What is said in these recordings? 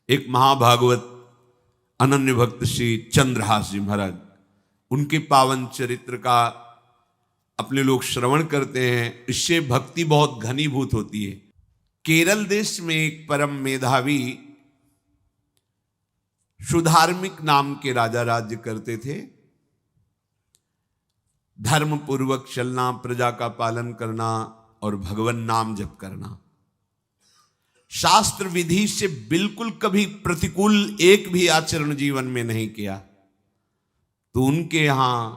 एक महाभागवत अनन्य भक्त श्री चंद्रहास जी महाराज, उनके पावन चरित्र का अपने लोग श्रवण करते हैं, इससे भक्ति बहुत घनीभूत होती है। केरल देश में एक परम मेधावी सुधार्मिक नाम के राजा राज्य करते थे। धर्म पूर्वक चलना, प्रजा का पालन करना और भगवान नाम जप करना, शास्त्र विधि से बिल्कुल कभी प्रतिकूल एक भी आचरण जीवन में नहीं किया। तो उनके यहां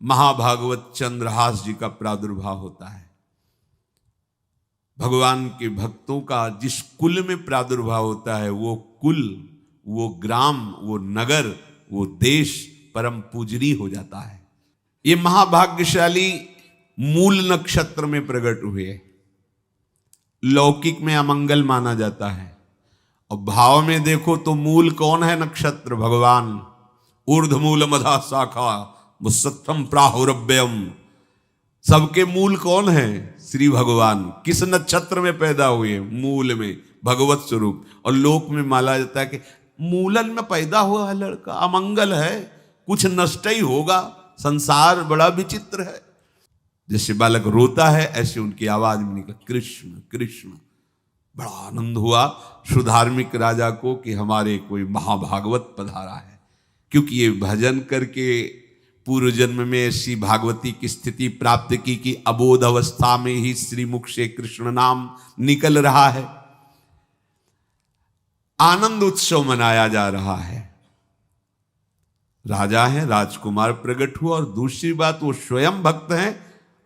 महाभागवत चंद्रहास जी का प्रादुर्भाव होता है। भगवान के भक्तों का जिस कुल में प्रादुर्भाव होता है, वो कुल, वो ग्राम, वो नगर, वो देश परम पूजनीय हो जाता है। ये महाभाग्यशाली मूल नक्षत्र में प्रकट हुए। लौकिक में अमंगल माना जाता है और भाव में देखो तो मूल कौन है? नक्षत्र भगवान। ऊर्ध्वमूल मधा शाखा मुसत्थम प्राहुरव्ययम। सबके मूल कौन है? श्री भगवान। किस नक्षत्र में पैदा हुए? मूल में, भगवत स्वरूप। और लोक में माना जाता है कि मूलन में पैदा हुआ है लड़का, अमंगल है, कुछ नष्ट ही होगा, संसार बड़ा विचित्र है। जैसे बालक रोता है ऐसे उनकी आवाज में निकला कृष्ण कृष्ण। बड़ा आनंद हुआ सुधार्मिक राजा को कि हमारे कोई महाभागवत पधारा है, क्योंकि ये भजन करके पूर्व जन्म में ऐसी भागवती की स्थिति प्राप्त की कि अबोध अवस्था में ही श्रीमुख से कृष्ण नाम निकल रहा है। आनंद उत्सव मनाया जा रहा है। राजा है, राजकुमार प्रकट हुआ, और दूसरी बात वो स्वयं भक्त हैं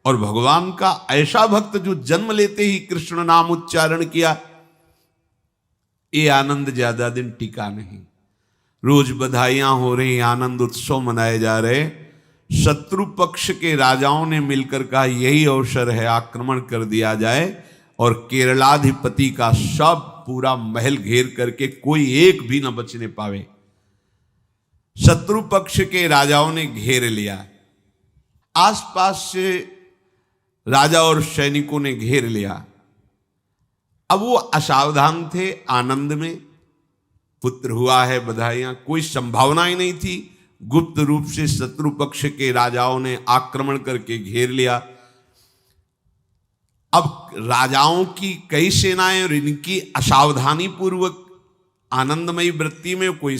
और भगवान का ऐसा भक्त जो जन्म लेते ही कृष्ण नाम उच्चारण किया। ये आनंद ज्यादा दिन टिका नहीं। रोज बधाइयां हो रही, आनंद उत्सव मनाए जा रहे। शत्रु पक्ष के राजाओं ने मिलकर कहा यही अवसर है, आक्रमण कर दिया जाए और केरलाधिपति का सब पूरा महल घेर करके कोई एक भी न बचने पावे। शत्रु पक्ष के राजाओं ने घेर लिया। आसपास से राजा और सैनिकों ने घेर लिया। अब वो असावधान थे, आनंद में पुत्र हुआ है, बधाइयां, कोई संभावना ही नहीं थी। गुप्त रूप से शत्रु पक्ष के राजाओं ने आक्रमण करके घेर लिया। अब राजाओं की कई सेनाएं और इनकी असावधानी पूर्वक आनंदमयी वृत्ति में कोई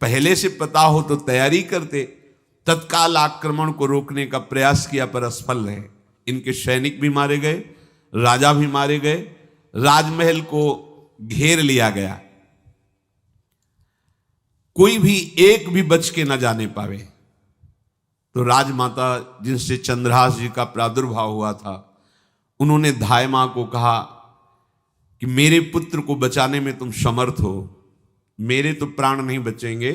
पहले से पता हो तो तैयारी करते, तत्काल आक्रमण को रोकने का प्रयास किया पर असफल रहे। इनके सैनिक भी मारे गए, राजा भी मारे गए, राजमहल को घेर लिया गया, कोई भी एक भी बच के न जाने पावे। तो राजमाता जिनसे चंद्रहास जी का प्रादुर्भाव हुआ था, उन्होंने धाय मां को कहा कि मेरे पुत्र को बचाने में तुम समर्थ हो, मेरे तो प्राण नहीं बचेंगे,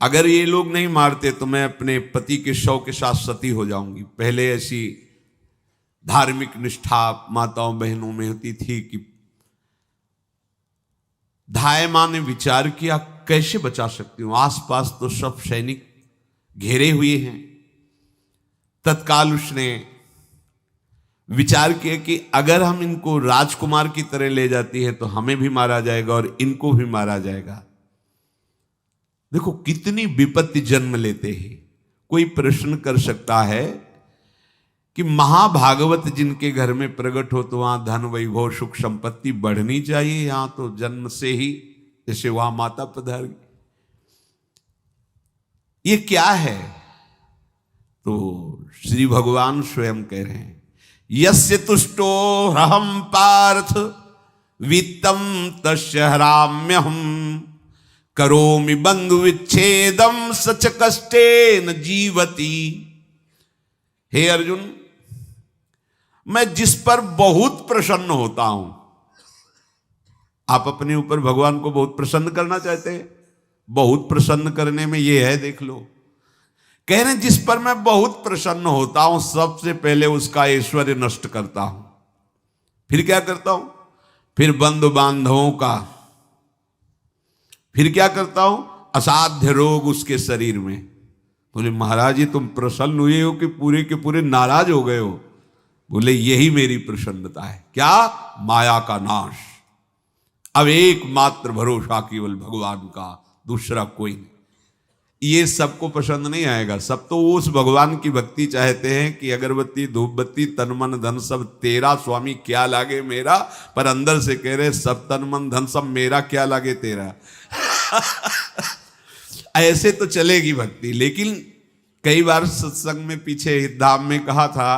अगर ये लोग नहीं मारते तो मैं अपने पति के शव के साथ सती हो जाऊंगी। पहले ऐसी धार्मिक निष्ठा माताओं बहनों में होती थी कि धाय मां ने विचार किया कैसे बचा सकती हूं, आसपास तो सब सैनिक घेरे हुए हैं। तत्काल उसने विचार किया कि अगर हम इनको राजकुमार की तरह ले जाती है तो हमें भी मारा जाएगा और इनको भी मारा जाएगा। देखो कितनी विपत्ति जन्म लेते हैं। कोई प्रश्न कर सकता है कि महाभागवत जिनके घर में प्रकट हो तो वहां धन वैभव सुख संपत्ति बढ़नी चाहिए, यहां तो जन्म से ही जैसे वहां माता पधार, ये क्या है? तो श्री भगवान स्वयं कह रहे हैं यस्य तुष्टो रहम पार्थ वित्तम तस्य हराम्यहम करोमि बंधु विच्छेदम सच कष्टेन जीवति। हे अर्जुन, मैं जिस पर बहुत प्रसन्न होता हूं, आप अपने ऊपर भगवान को बहुत प्रसन्न करना चाहते हैं, बहुत प्रसन्न करने में ये है, देख लो। कह रहे हैं जिस पर मैं बहुत प्रसन्न होता हूं सबसे पहले उसका ऐश्वर्य नष्ट करता हूं। फिर क्या करता हूं? फिर बंधु बांधवों का, फिर क्या करता हूं? असाध्य रोग उसके शरीर में। बोले महाराज जी तुम प्रसन्न हुए हो कि पूरे के पूरे नाराज हो गए हो? बोले यही मेरी प्रसन्नता है। क्या? माया का नाश। अब एकमात्र भरोसा केवल भगवान का, दूसरा कोई नहीं। ये सबको पसंद नहीं आएगा। सब तो उस भगवान की भक्ति चाहते हैं कि अगरबत्ती धूप बत्ती तन मन धन सब तेरा स्वामी, क्या लागे मेरा। पर अंदर से कह रहे सब तन मन धन सब मेरा, क्या लागे तेरा। ऐसे तो चलेगी भक्ति। लेकिन कई बार सत्संग में पीछे धाम में कहा था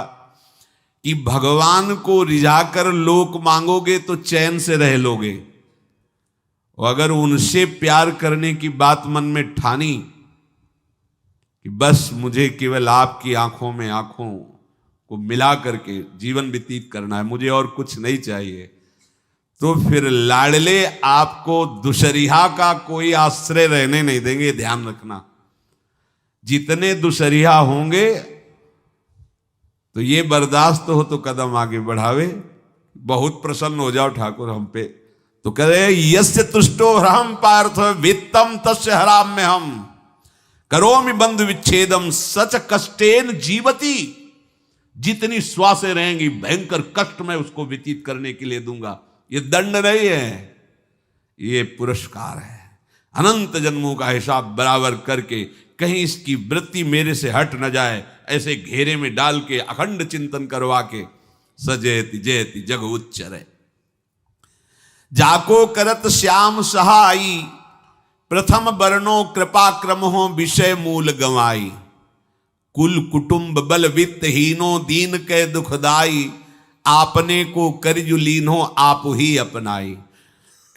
कि भगवान को रिझाकर लोक मांगोगे तो चैन से रह लोगे, और अगर उनसे प्यार करने की बात मन में ठानी कि बस मुझे केवल आपकी आंखों में आंखों को मिला करके जीवन व्यतीत करना है, मुझे और कुछ नहीं चाहिए, तो फिर लाडले आपको दुशरिहा का कोई आश्रय रहने नहीं देंगे। ध्यान रखना, जितने दुशरिहा होंगे तो ये बर्दाश्त हो तो कदम आगे बढ़ावे। बहुत प्रसन्न हो जाओ ठाकुर हम पे तो कह रहे यस्य तुष्टो हम पार्थ वित्तम तस्य हराम में हम करोमि बंधु विच्छेदम सच कष्टेन जीवती। जितनी श्वासें रहेंगी भयंकर कष्ट मैं उसको व्यतीत करने के लिए दूंगा। ये दंड नहीं है, ये पुरस्कार है। अनंत जन्मों का हिसाब बराबर करके कहीं इसकी वृत्ति मेरे से हट न जाए, ऐसे घेरे में डाल के अखंड चिंतन करवा के सजयति जयति जग उच्चरे। जाको करत श्याम सहाई प्रथम वर्णो कृपा क्रम हो विषय मूल गवाई। कुल कुटुंब बल वित्त हीनो दीन के दुखदाई। आपने को करजु लीनो आप ही अपनाई।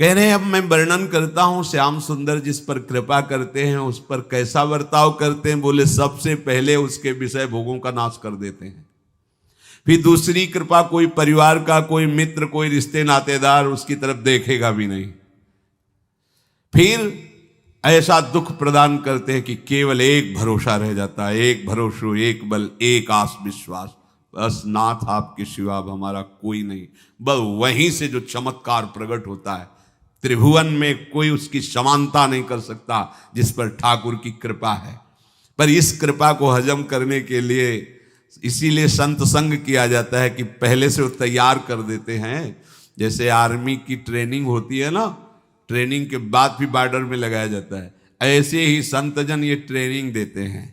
कह रहे हैं अब मैं वर्णन करता हूं श्याम सुंदर जिस पर कृपा करते हैं उस पर कैसा बर्ताव करते हैं। बोले सबसे पहले उसके विषय भोगों का नाश कर देते हैं। फिर दूसरी कृपा कोई परिवार का, कोई मित्र, कोई रिश्ते नातेदार उसकी तरफ देखेगा भी नहीं। फिर ऐसा दुख प्रदान करते हैं कि केवल एक भरोसा रह जाता है, एक भरोसा, एक बल, एक आस विश्वास, बस नाथ आपके सिवा अब हमारा कोई नहीं। बस वहीं से जो चमत्कार प्रकट होता है, त्रिभुवन में कोई उसकी समानता नहीं कर सकता जिस पर ठाकुर की कृपा है। पर इस कृपा को हजम करने के लिए इसीलिए संत संग किया जाता है कि पहले से वो तैयार कर देते हैं। जैसे आर्मी की ट्रेनिंग होती है ना, ट्रेनिंग के बाद भी बॉर्डर में लगाया जाता है, ऐसे ही संतजन ये ट्रेनिंग देते हैं।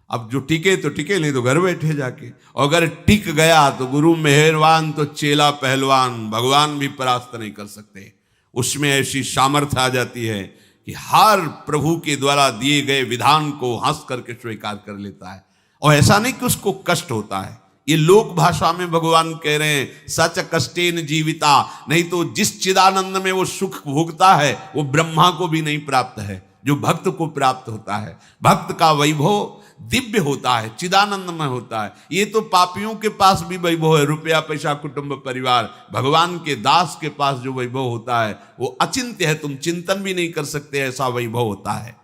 अब जो टिके तो टिके, नहीं तो घर बैठे जाके। और अगर टिक गया तो गुरु मेहरबान, तो चेला पहलवान, भगवान भी परास्त नहीं कर सकते। उसमें ऐसी सामर्थ्य आ जाती है कि हर प्रभु के द्वारा दिए गए विधान को हंस करके स्वीकार कर लेता है। और ऐसा नहीं कि उसको कष्ट होता है। ये लोक भाषा में भगवान कह रहे हैं सच कष्टेन जीविता। नहीं तो जिस चिदानंद में वो सुख भोगता है वो ब्रह्मा को भी नहीं प्राप्त है जो भक्त को प्राप्त होता है। भक्त का वैभव दिव्य होता है, चिदानंदमय होता है। ये तो पापियों के पास भी वैभव है, रुपया पैसा कुटुंब परिवार। भगवान के दास के पास जो वैभव होता है वो अचिंत्य है, तुम चिंतन भी नहीं कर सकते, ऐसा वैभव होता है।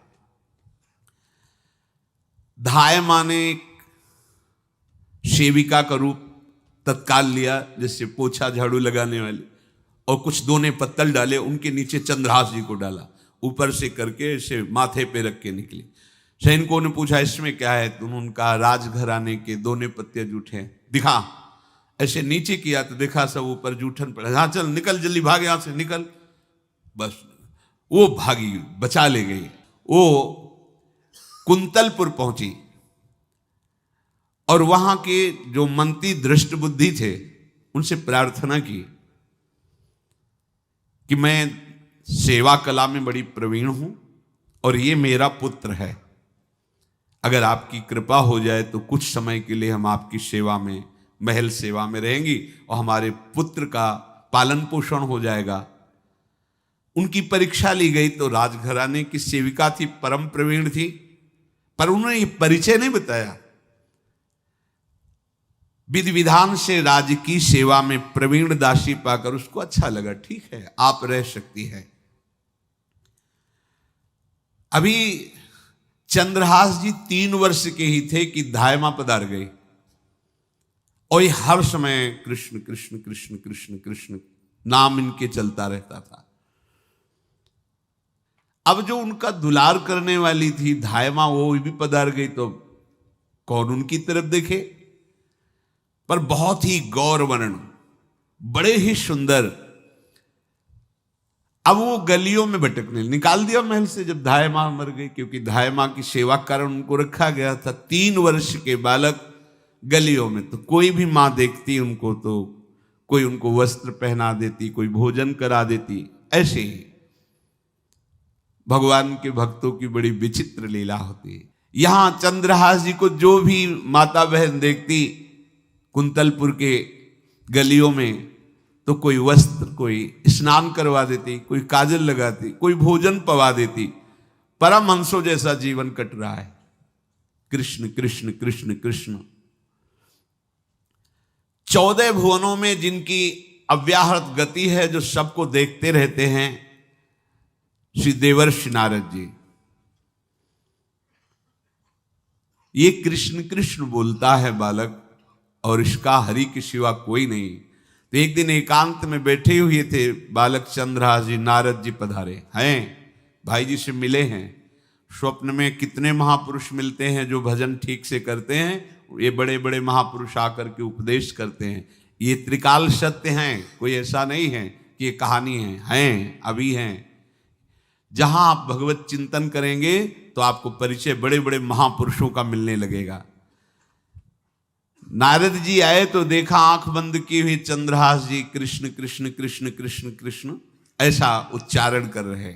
धाय माने सेविका का रूप तत्काल लिया, जिससे पोछा झाड़ू लगाने वाले, और कुछ दोने पत्तल डाले, उनके नीचे चंद्रहास जी को डाला, ऊपर से करके इसे माथे पे रख के निकले। सैनिकों ने पूछा इसमें क्या है, तो उनका राजघराने के दोने पत्ते जूठे दिखा। ऐसे नीचे किया तो देखा सब ऊपर जूठन पड़ा। हाँ चल निकल, जल्दी भाग यहां से निकल। बस वो भागी, बचा ले गई। वो कुंतलपुर पहुंची और वहां के जो मंत्री दृष्ट बुद्धि थे उनसे प्रार्थना की कि मैं सेवा कला में बड़ी प्रवीण हूं और ये मेरा पुत्र है, अगर आपकी कृपा हो जाए तो कुछ समय के लिए हम आपकी सेवा में, महल सेवा में रहेंगी और हमारे पुत्र का पालन पोषण हो जाएगा। उनकी परीक्षा ली गई तो राजघराने की सेविका थी, परम प्रवीण थी, पर उन्होंने ये परिचय नहीं बताया। विधि विधान से राज्य की सेवा में प्रवीण दासी पाकर उसको अच्छा लगा, ठीक है आप रह सकती है। अभी चंद्रहास जी 3 वर्ष के ही थे कि धायमा पधार गई और ये हर समय कृष्ण कृष्ण कृष्ण कृष्ण कृष्ण नाम इनके चलता रहता था। अब जो उनका दुलार करने वाली थी धायमा, वो भी पधार गई तो कौन उनकी तरफ देखे। पर बहुत ही गौर वर्ण, बड़े ही सुंदर। अब वो गलियों में भटकने, निकाल दिया महल से जब धाय माँ मर गई, क्योंकि धाय माँ की सेवा के कारण उनको रखा गया था। 3 वर्ष के बालक गलियों में, तो कोई भी माँ देखती उनको तो कोई उनको वस्त्र पहना देती, कोई भोजन करा देती। ऐसे ही भगवान के भक्तों की बड़ी विचित्र लीला होती है। यहां चंद्रहास जी को जो भी माता बहन देखती कुंतलपुर के गलियों में, तो कोई वस्त्र, कोई स्नान करवा देती, कोई काजल लगाती, कोई भोजन पवा देती। परमहंसों जैसा जीवन कट रहा है। कृष्ण कृष्ण कृष्ण कृष्ण। 14 भुवनों में जिनकी अव्याहत गति है, जो सबको देखते रहते हैं, श्री देवर्षि नारद जी। ये कृष्ण कृष्ण बोलता है बालक, और इसका हरि के सिवा कोई नहीं। तो एक दिन एकांत में बैठे हुए थे बालक चंद्रहास जी, नारद जी पधारे हैं, भाई जी से मिले हैं। स्वप्न में कितने महापुरुष मिलते हैं जो भजन ठीक से करते हैं, ये बड़े बड़े महापुरुष आकर के उपदेश करते हैं। ये त्रिकाल सत्य हैं, कोई ऐसा नहीं है कि ये कहानी हैं, अभी हैं। जहां आप भगवत चिंतन करेंगे तो आपको परिचय बड़े बड़े महापुरुषों का मिलने लगेगा। नारद जी आए तो देखा आंख बंद की हुई चंद्रहास जी कृष्ण कृष्ण कृष्ण कृष्ण कृष्ण ऐसा उच्चारण कर रहे।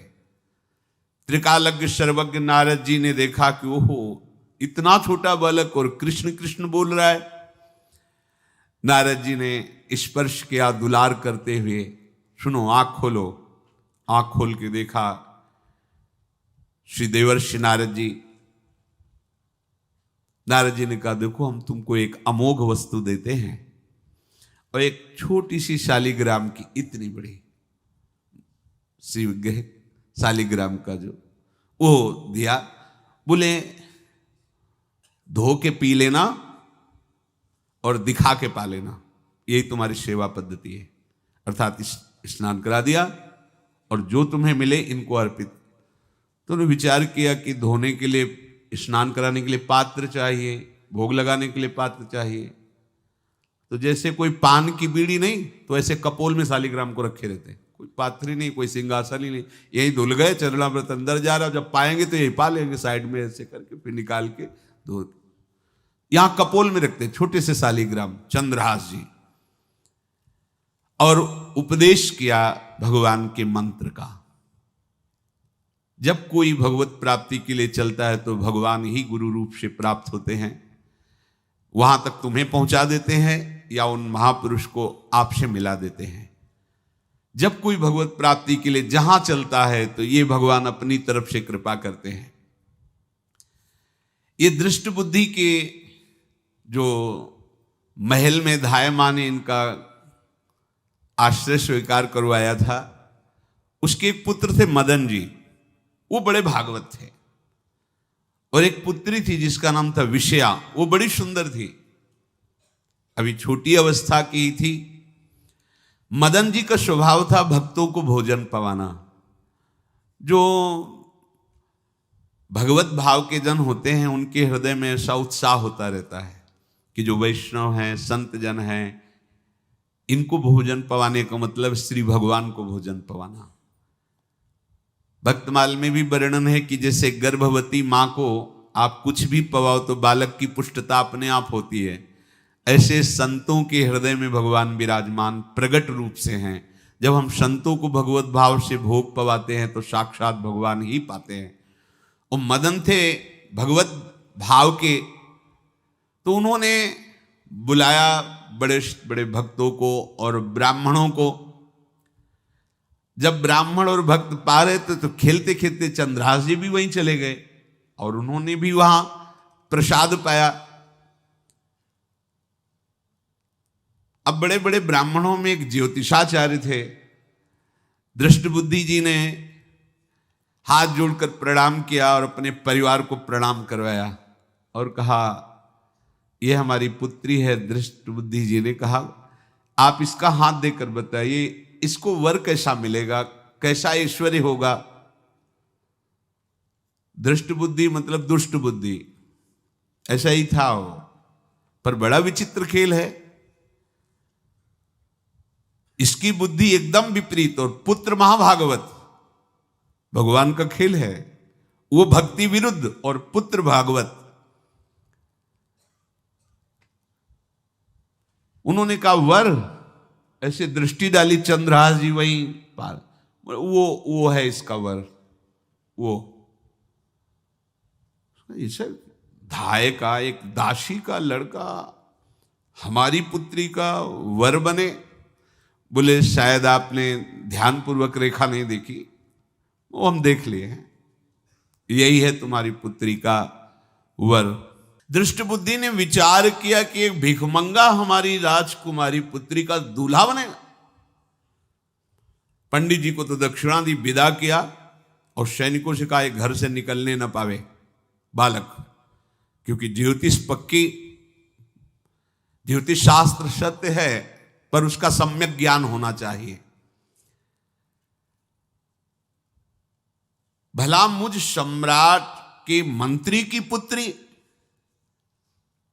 त्रिकालज्ञ सर्वज्ञ नारद जी ने देखा कि ओहो, इतना छोटा बालक और कृष्ण कृष्ण बोल रहा है। नारद जी ने स्पर्श किया दुलार करते हुए, सुनो आंख खोलो। आंख खोल के देखा श्री देवर्षि नारद जी। नारद जी ने कहा, देखो हम तुमको एक अमोघ वस्तु देते हैं, और एक छोटी सी शालिग्राम की, इतनी बड़ी शिवग्रह शालिग्राम का जो वो दिया। बोले धो के पी लेना और दिखा के पा लेना, यही तुम्हारी सेवा पद्धति है। अर्थात स्नान करा दिया और जो तुम्हें मिले इनको अर्पित। तो उन्होंने विचार किया कि धोने के लिए, स्नान कराने के लिए पात्र चाहिए, भोग लगाने के लिए पात्र चाहिए। तो जैसे कोई पान की बीड़ी नहीं, तो ऐसे कपोल में शालिग्राम को रखे रहते, कोई पात्र ही नहीं, कोई सिंहासन ही नहीं। यही धुल गए, चरणामृत अंदर जा रहा, जब पाएंगे तो यही पा लेंगे, साइड में ऐसे करके फिर निकाल के धो। यहां कपोल में रखते छोटे से शालिग्राम चंद्रहास जी, और उपदेश किया भगवान के मंत्र का। जब कोई भगवत प्राप्ति के लिए चलता है तो भगवान ही गुरु रूप से प्राप्त होते हैं, वहां तक तुम्हें पहुंचा देते हैं या उन महापुरुष को आपसे मिला देते हैं। जब कोई भगवत प्राप्ति के लिए जहां चलता है तो ये भगवान अपनी तरफ से कृपा करते हैं। ये दृष्ट बुद्धि के जो महल में धाय माँ ने इनका आश्रय स्वीकार करवाया था, उसके एक पुत्र थे मदन जी, वो बड़े भागवत थे। और एक पुत्री थी जिसका नाम था विषया, वो बड़ी सुंदर थी, अभी छोटी अवस्था की ही थी। मदन जी का स्वभाव था भक्तों को भोजन पवाना। जो भगवत भाव के जन होते हैं उनके हृदय में ऐसा उत्साह होता रहता है कि जो वैष्णव हैं, संत जन हैं, इनको भोजन पवाने का मतलब श्री भगवान को भोजन पवाना। भक्तमाल में भी वर्णन है कि जैसे गर्भवती माँ को आप कुछ भी पवाओ तो बालक की पुष्टता अपने आप होती है, ऐसे संतों के हृदय में भगवान विराजमान प्रगट रूप से हैं। जब हम संतों को भगवत भाव से भोग पवाते हैं तो साक्षात भगवान ही पाते हैं। और मदन थे भगवत भाव के, तो उन्होंने बुलाया बड़े बड़े भक्तों को और ब्राह्मणों को। जब ब्राह्मण और भक्त पा रहे थे तो खेलते खेलते चंद्रहास जी भी वहीं चले गए और उन्होंने भी वहां प्रसाद पाया। अब बड़े बड़े ब्राह्मणों में एक ज्योतिषाचार्य थे। दृष्ट बुद्धि जी ने हाथ जोड़कर प्रणाम किया और अपने परिवार को प्रणाम करवाया और कहा, यह हमारी पुत्री है। दृष्ट बुद्धि जी ने कहा, आप इसका हाथ देकर बताइए, इसको वर कैसा मिलेगा, कैसा ऐश्वर्य होगा। दृष्ट बुद्धि मतलब दुष्ट बुद्धि, ऐसा ही था वो। पर बड़ा विचित्र खेल है, इसकी बुद्धि एकदम विपरीत और पुत्र महाभागवत। भगवान का खेल है। वो भक्ति विरुद्ध और पुत्र भागवत। उन्होंने कहा वर, ऐसे दृष्टि डाली चंद्रहास जी वहीं पार, वो है इसका वर। वो इसे धाय का एक दासी का लड़का हमारी पुत्री का वर बने। बोले शायद आपने ध्यानपूर्वक रेखा नहीं देखी, वो हम देख लिए हैं, यही है तुम्हारी पुत्री का वर। दृष्ट बुद्धि ने विचार किया कि एक भिखमंगा हमारी राजकुमारी पुत्री का दूल्हा बनेगा। पंडित जी को तो दक्षिणा दी, विदा किया और सैनिकों से कहा घर से निकलने न पावे बालक, क्योंकि ज्योतिष पक्की, ज्योतिष शास्त्र सत्य है, पर उसका सम्यक ज्ञान होना चाहिए। भला मुझ सम्राट के मंत्री की पुत्री,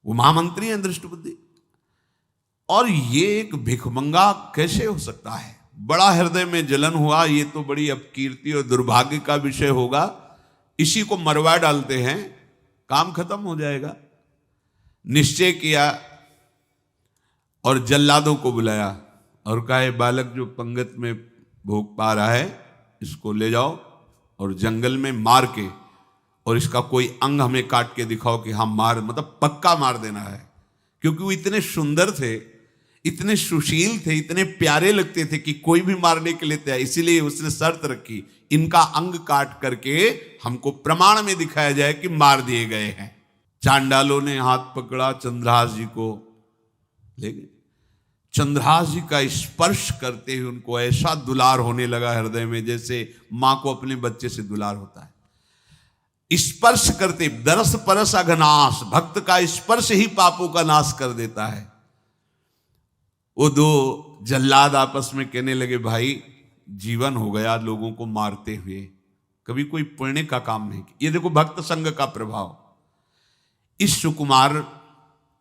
वो महामंत्री हैं दृष्ट बुद्धि, और ये एक भिखमंगा कैसे हो सकता है? बड़ा हृदय में जलन हुआ, ये तो बड़ी अपकीर्ति और दुर्भाग्य का विषय होगा, इसी को मरवा डालते हैं, काम खत्म हो जाएगा। निश्चय किया और जल्लादों को बुलाया और कहा ये बालक जो पंगत में भोग पा रहा है, इसको ले जाओ और जंगल में मार के, और इसका कोई अंग हमें काट के दिखाओ कि हाँ मार, मतलब पक्का मार देना है। क्योंकि वो इतने सुंदर थे, इतने सुशील थे, इतने प्यारे लगते थे कि कोई भी मारने के लिए तैयार। इसीलिए उसने शर्त रखी, इनका अंग काट करके हमको प्रमाण में दिखाया जाए कि मार दिए गए हैं। चांडालों ने हाथ पकड़ा, चंद्रहास जी को ले गए। चंद्रहास जी का स्पर्श करते हुए उनको ऐसा दुलार होने लगा हृदय में, जैसे मां को अपने बच्चे से दुलार होता है। स्पर्श करते, दरस परस अघनाश, भक्त का स्पर्श ही पापों का नाश कर देता है। वो दो जल्लाद आपस में कहने लगे भाई जीवन हो गया लोगों को मारते हुए, कभी कोई पुण्य का काम नहीं किया। ये देखो भक्त संग का प्रभाव। इस सुकुमार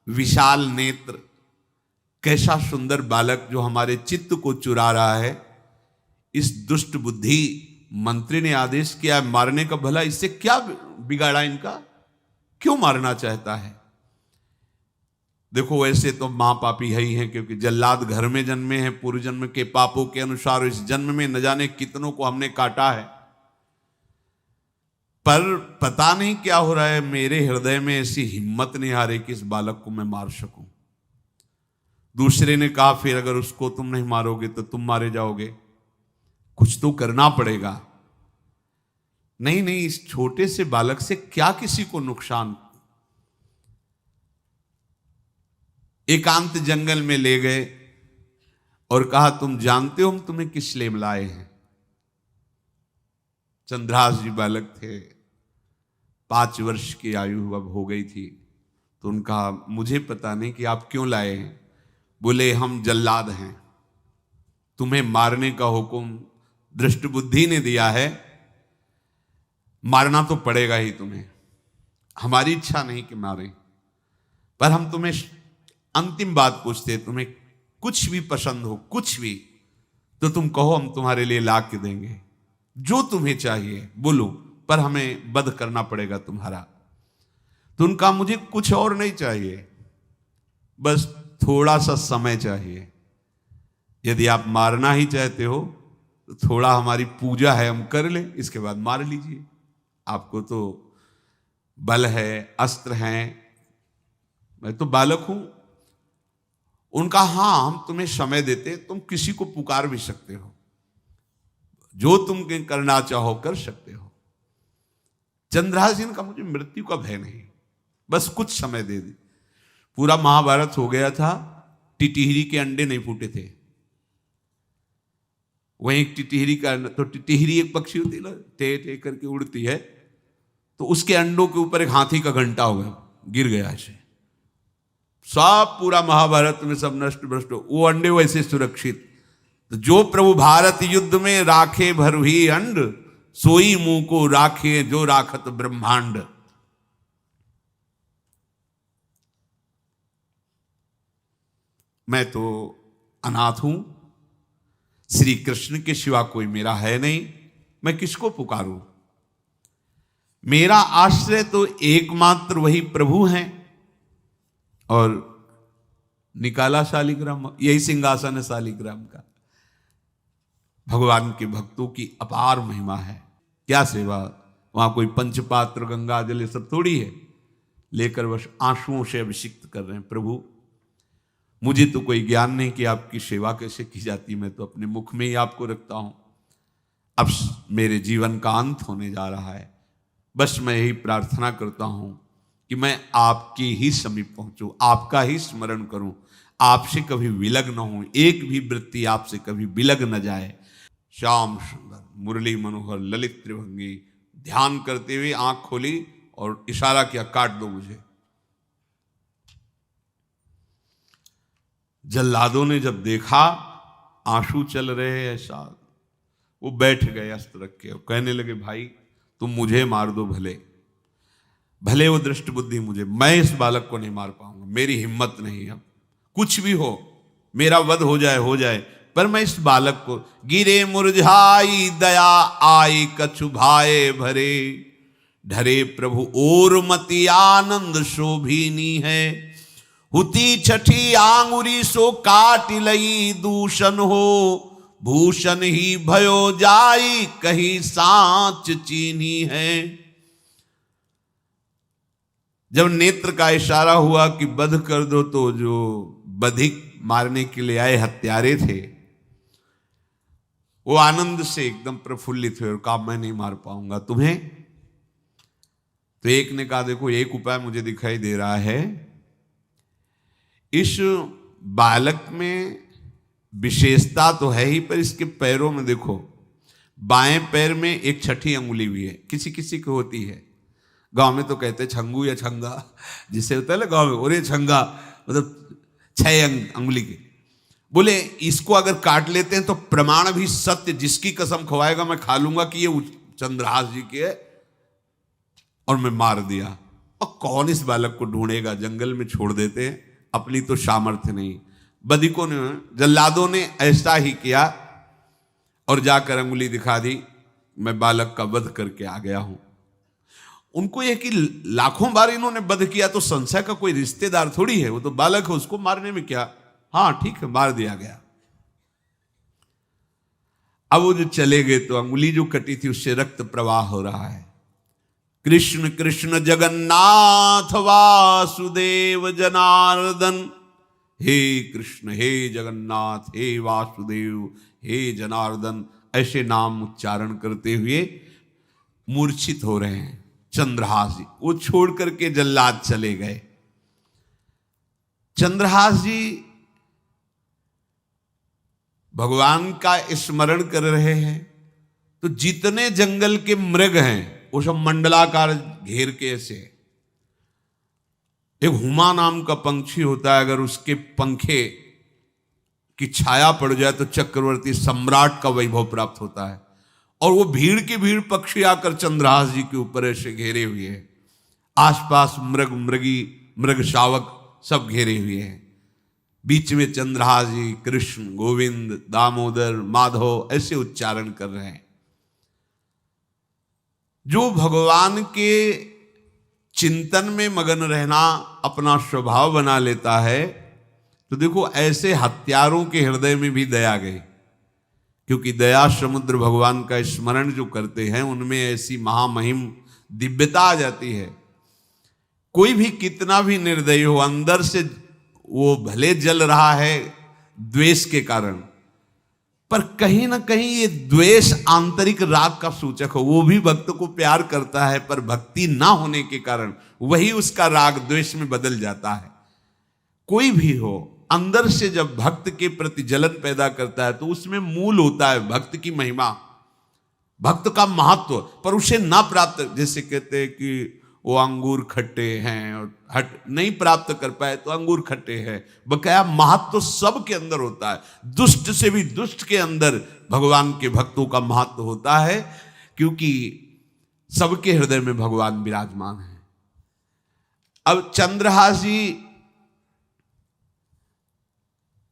विशाल नेत्र, कैसा सुंदर बालक जो हमारे चित्त को चुरा रहा है, इस दुष्ट बुद्धि मंत्री ने आदेश किया मारने का। भला इससे क्या बिगाड़ा इनका, क्यों मारना चाहता है? देखो वैसे तो मां पापी है ही है, क्योंकि जल्लाद घर में जन्मे हैं, पूर्व जन्म के पापों के अनुसार इस जन्म में न जाने कितनों को हमने काटा है। पर पता नहीं क्या हो रहा है, मेरे हृदय में ऐसी हिम्मत नहीं आ रही कि इस बालक को मैं मार सकूं। दूसरे ने कहा फिर अगर उसको तुम नहीं मारोगे तो तुम मारे जाओगे, कुछ तो करना पड़ेगा। नहीं नहीं, इस छोटे से बालक से क्या किसी को नुकसान। एकांत जंगल में ले गए और कहा तुम जानते हो हम तुम्हें किस लिए लाए हैं? चंद्रहास जी बालक थे, 5 वर्ष की आयु अब हो गई थी। तो उनका मुझे पता नहीं कि आप क्यों लाए हैं। बोले हम जल्लाद हैं, तुम्हें मारने का हुक्म दृष्ट बुद्धि ने दिया है, मारना तो पड़ेगा ही तुम्हें। हमारी इच्छा नहीं कि मारें, पर हम तुम्हें अंतिम बात पूछते, तुम्हें कुछ भी पसंद हो, कुछ भी, तो तुम कहो, हम तुम्हारे लिए ला के देंगे। जो तुम्हें चाहिए बोलो, पर हमें वध करना पड़ेगा तुम्हारा। तो उनका मुझे कुछ और नहीं चाहिए, बस थोड़ा सा समय चाहिए। यदि आप मारना ही चाहते हो तो थोड़ा हमारी पूजा है हम कर लें, इसके बाद मार लीजिए। आपको तो बल है, अस्त्र हैं, मैं तो बालक हूं। उनका हाँ हम तुम्हें समय देते, तुम किसी को पुकार भी सकते हो, जो तुम करना चाहो कर सकते हो। चंद्रहास जी का मुझे मृत्यु का भय नहीं, बस कुछ समय दे दी। पूरा महाभारत हो गया था, टिटिहरी के अंडे नहीं फूटे थे। वहीं एक टिटिहरी का, तो टिटिहरी एक पक्षी होती है ना, टे टे करके उड़ती है, तो उसके अंडों के ऊपर एक हाथी का घंटा हो गया, गिर गया ऐसे। सब पूरा महाभारत में सब नष्ट भ्रष्ट, वो अंडे वैसे सुरक्षित। तो जो प्रभु भारत युद्ध में राखे भरही अंड, सोई मुंह को राखे जो राखत ब्रह्मांड। मैं तो अनाथ हूं, श्री कृष्ण के सिवा कोई मेरा है नहीं। मैं किसको पुकारूं? मेरा आश्रय तो एकमात्र वही प्रभु हैं। और निकाला शालिग्राम, यही सिंहासन है शालिग्राम का। भगवान के भक्तों की अपार महिमा है। क्या सेवा, वहां कोई पंचपात्र गंगा जल ये सब थोड़ी है, लेकर बस आंसुओं से अभिषिक्त कर रहे हैं। प्रभु मुझे तो कोई ज्ञान नहीं कि आपकी सेवा कैसे की जाती, मैं तो अपने मुख में ही आपको रखता हूं। अब मेरे जीवन का अंत होने जा रहा है, बस मैं यही प्रार्थना करता हूं कि मैं आपके ही समीप पहुंचूं, आपका ही स्मरण करूं, आपसे कभी विलग न हो, एक भी वृत्ति आपसे कभी विलग न जाए। श्याम सुंदर मुरली मनोहर ललित त्रिभंगी ध्यान करते हुए आंख खोली और इशारा किया, काट दो मुझे। जल्लादों ने जब देखा आंसू चल रहे हैं ऐसा, वो बैठ गए अस्त्र रख के और कहने लगे, भाई तुम मुझे मार दो, भले भले वो दृष्ट बुद्धि मुझे, मैं इस बालक को नहीं मार पाऊंगा, मेरी हिम्मत नहीं। अब कुछ भी हो, मेरा वध हो जाए, पर मैं इस बालक को, गिरे मुरझाई दया आई कछु भाए भरे, ढरे प्रभु और मति आनंद शोभिनी है, हुती छठी आंगुरी सो काट लई दूषण हो, भूषण ही भयो जाई कहीं सांच चीनी है। जब नेत्र का इशारा हुआ कि वध कर दो, तो जो बधिक मारने के लिए आए हत्यारे थे वो आनंद से एकदम प्रफुल्लित हुए और कहा, मैं नहीं मार पाऊंगा तुम्हें। तो एक ने कहा, देखो एक उपाय मुझे दिखाई दे रहा है, इस बालक में विशेषता तो है ही, पर इसके पैरों में देखो, बाएं पैर में एक छठी अंगुली भी है, किसी किसी को होती है। गांव में तो कहते हैं छंगू या छंगा, जिसे होता है ना गांव में, और ये छंगा मतलब 6 अंगुली के। बोले इसको अगर काट लेते हैं तो प्रमाण भी सत्य, जिसकी कसम खवाएगा मैं खा लूंगा कि ये चंद्रहास जी के है, और मैं मार दिया। और कौन इस बालक को ढूंढेगा, जंगल में छोड़ देते हैं, अपनी तो सामर्थ्य नहीं। बधिकों ने, जल्लादों ने ऐसा ही किया और जाकर अंगुली दिखा दी, मैं बालक का वध करके आ गया हूं। उनको यह कि लाखों बार इन्होंने वध किया तो संशय का कोई रिश्तेदार थोड़ी है, वो तो बालक है, उसको मारने में क्या, हाँ ठीक है मार दिया गया। अब वो जो चले गए तो अंगुली जो कटी थी उससे रक्त प्रवाह हो रहा है। कृष्ण कृष्ण जगन्नाथ वासुदेव जनार्दन, हे कृष्ण हे जगन्नाथ हे वासुदेव हे जनार्दन, ऐसे नाम उच्चारण करते हुए मूर्छित हो रहे हैं चंद्रहास जी। वो छोड़ करके जल्लाद चले गए। चंद्रहास जी भगवान का स्मरण कर रहे हैं, तो जितने जंगल के मृग हैं वो सब मंडलाकार घेर के ऐसे। एक हुमा नाम का पंछी होता है, अगर उसके पंखे की छाया पड़ जाए तो चक्रवर्ती सम्राट का वैभव प्राप्त होता है। और वो भीड़ की भीड़ पक्षी आकर चंद्रहास जी के ऊपर ऐसे घेरे हुए हैं, आसपास मृग मृगी मृग शावक सब घेरे हुए हैं। बीच में चंद्रहास जी कृष्ण गोविंद दामोदर माधव ऐसे उच्चारण कर रहे हैं। जो भगवान के चिंतन में मगन रहना अपना स्वभाव बना लेता है, तो देखो ऐसे हत्यारों के हृदय में भी दया गई, क्योंकि दया समुद्र भगवान का स्मरण जो करते हैं उनमें ऐसी महामहिम दिव्यता आ जाती है। कोई भी कितना भी निर्दयी हो, अंदर से वो भले जल रहा है द्वेष के कारण, पर कहीं ना कहीं ये द्वेष आंतरिक राग का सूचक हो। वो भी भक्त को प्यार करता है, पर भक्ति ना होने के कारण वही उसका राग द्वेष में बदल जाता है। कोई भी हो, अंदर से जब भक्त के प्रति जलन पैदा करता है तो उसमें मूल होता है भक्त की महिमा, भक्त का महत्व, पर उसे ना प्राप्त, जैसे कहते हैं कि वो अंगूर खट्टे हैं और हट नहीं प्राप्त कर पाए तो अंगूर खट्टे हैं। बकाया महत्व तो सब के अंदर होता है, दुष्ट से भी दुष्ट के अंदर भगवान के भक्तों का महत्व होता है, क्योंकि सबके हृदय में भगवान विराजमान है। अब चंद्रहास जी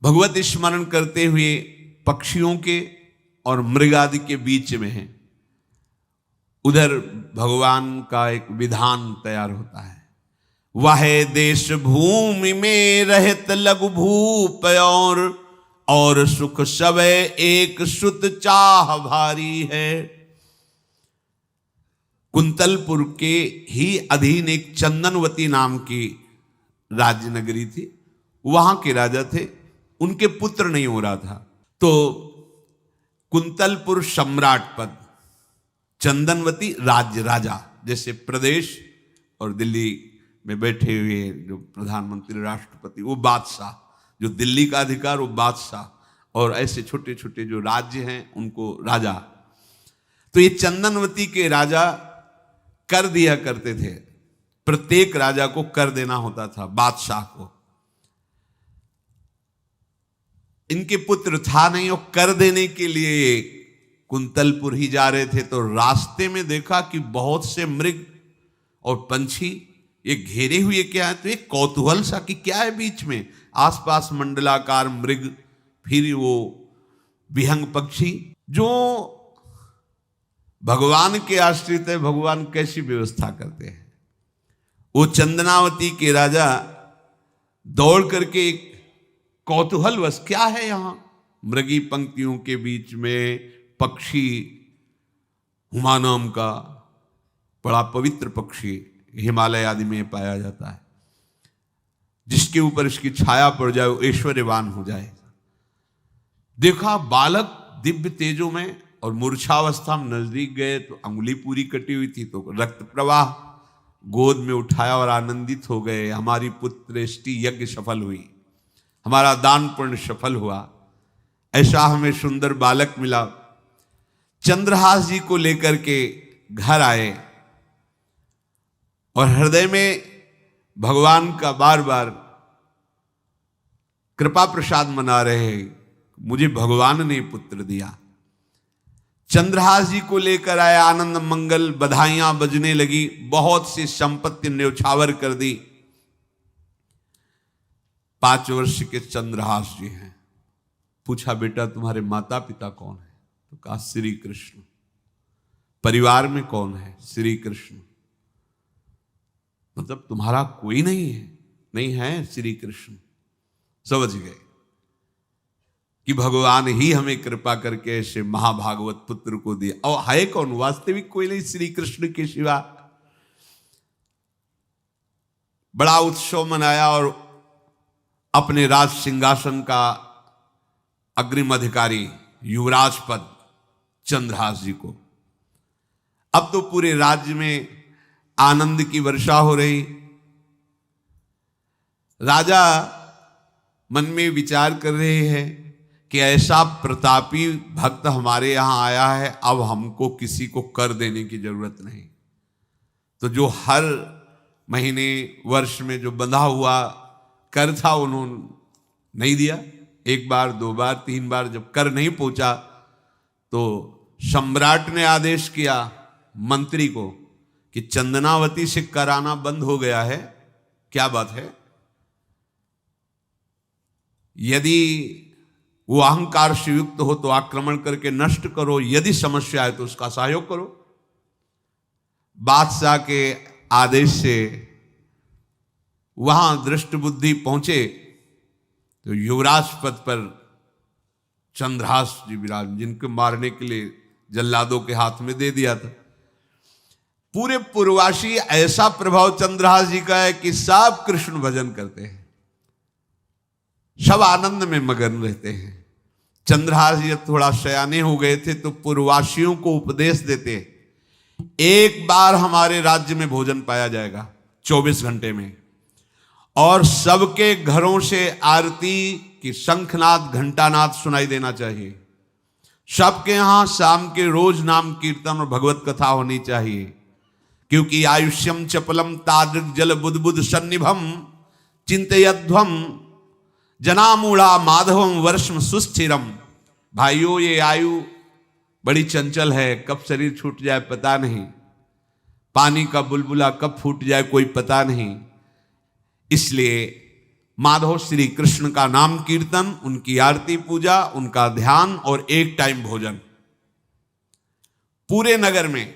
भगवत स्मरण करते हुए पक्षियों के और मृग आदि के बीच में हैं। उधर भगवान का एक विधान तैयार होता है, वह देश भूमि में रहत लघु भूप और सुख सब एक सुत चाह भारी है। कुंतलपुर के ही अधीन एक चंदनवती नाम की राज्य नगरी थी, वहां के राजा थे, उनके पुत्र नहीं हो रहा था, तो कुंतलपुर सम्राट पद, चंदनवती राज्य राजा, जैसे प्रदेश और दिल्ली में बैठे हुए जो प्रधानमंत्री राष्ट्रपति वो बादशाह, जो दिल्ली का अधिकार वो बादशाह, और ऐसे छोटे छोटे जो राज्य हैं उनको राजा। तो ये चंदनवती के राजा कर दिया करते थे, प्रत्येक राजा को कर देना होता था, बादशाह को। इनके पुत्र था नहीं और कर देने के लिए कुंतलपुर ही जा रहे थे, तो रास्ते में देखा कि बहुत से मृग और पंछी ये घेरे हुए क्या है, तो एक कौतूहल सा कि क्या है बीच में, आसपास मंडलाकार मृग, फिर वो विहंग पक्षी जो भगवान के आश्रित है, भगवान कैसी व्यवस्था करते हैं। वो चंदनावती के राजा दौड़ करके एक कौतूहलवश, क्या है यहां, मृगी पंक्तियों के बीच में पक्षी, हुमा नाम का बड़ा पवित्र पक्षी हिमालय आदि में पाया जाता है, जिसके ऊपर इसकी छाया पड़ जाए वो ऐश्वर्यवान हो जाए। देखा बालक दिव्य तेजों में, और मूर्छावस्था में नजदीक गए तो अंगुली पूरी कटी हुई थी, तो रक्त प्रवाह, गोद में उठाया और आनंदित हो गए, हमारी पुत्रेष्टि यज्ञ सफल हुई, हमारा दान पुण्य सफल हुआ, ऐसा हमें सुंदर बालक मिला। चंद्रहास जी को लेकर के घर आए और हृदय में भगवान का बार बार कृपा प्रसाद मना रहे, मुझे भगवान ने पुत्र दिया। चंद्रहास जी को लेकर आए, आनंद मंगल बधाइयां बजने लगी, बहुत सी संपत्ति न्यौछावर कर दी। 5 वर्ष के चंद्रहास जी हैं। पूछा बेटा तुम्हारे माता पिता कौन है, तो कहा श्री कृष्ण। परिवार में कौन है, श्री कृष्ण। मतलब तुम्हारा कोई नहीं है, नहीं है श्री कृष्ण। समझ गए कि भगवान ही हमें कृपा करके ऐसे महाभागवत पुत्र को दिया। और है कौन, वास्तविक कोई नहीं श्री कृष्ण के सिवा। बड़ा उत्सव मनाया और अपने राज सिंहासन का अग्रिम अधिकारी युवराज पद चंद्रहास जी को। अब तो पूरे राज्य में आनंद की वर्षा हो रही। राजा मन में विचार कर रहे हैं कि ऐसा प्रतापी भक्त हमारे यहां आया है, अब हमको किसी को कर देने की जरूरत नहीं। तो जो हर महीने वर्ष में जो बंधा हुआ कर था उन्होंने नहीं दिया। 1 बार 2 बार 3 बार जब कर नहीं पहुंचा तो सम्राट ने आदेश किया मंत्री को कि चंदनावती से कराना बंद हो गया है। क्या बात है? यदि वो अहंकार से युक्त हो तो आक्रमण करके नष्ट करो, यदि समस्या है तो उसका सहयोग करो। बादशाह के आदेश से वहां दृष्ट बुद्धि पहुंचे तो युवराज पद पर चंद्रहास जी विराज, जिनको मारने के लिए जल्लादों के हाथ में दे दिया था। पूरे पूर्वासी ऐसा प्रभाव चंद्रहास जी का है कि सब कृष्ण भजन करते हैं, सब आनंद में मगन रहते हैं। चंद्रहास जी थोड़ा सयाने हो गए थे तो पूर्ववासियों को उपदेश देते, 1 बार हमारे राज्य में भोजन पाया जाएगा 24 घंटे में, और सबके घरों से आरती की शंखनाद घंटानाद सुनाई देना चाहिए। सबके यहां शाम के रोज नाम कीर्तन और भगवत कथा होनी चाहिए, क्योंकि आयुष्यम चपलम तादृक जल बुद्बुद सन्निभम चिंतयध्वम जनामूढ़ा माधवम वर्षम सुस्थिरम। भाइयों, ये आयु बड़ी चंचल है, कब शरीर छूट जाए पता नहीं, पानी का बुलबुला कब फूट जाए कोई पता नहीं। इसलिए माधव श्री कृष्ण का नाम कीर्तन, उनकी आरती पूजा, उनका ध्यान और 1 टाइम भोजन। पूरे नगर में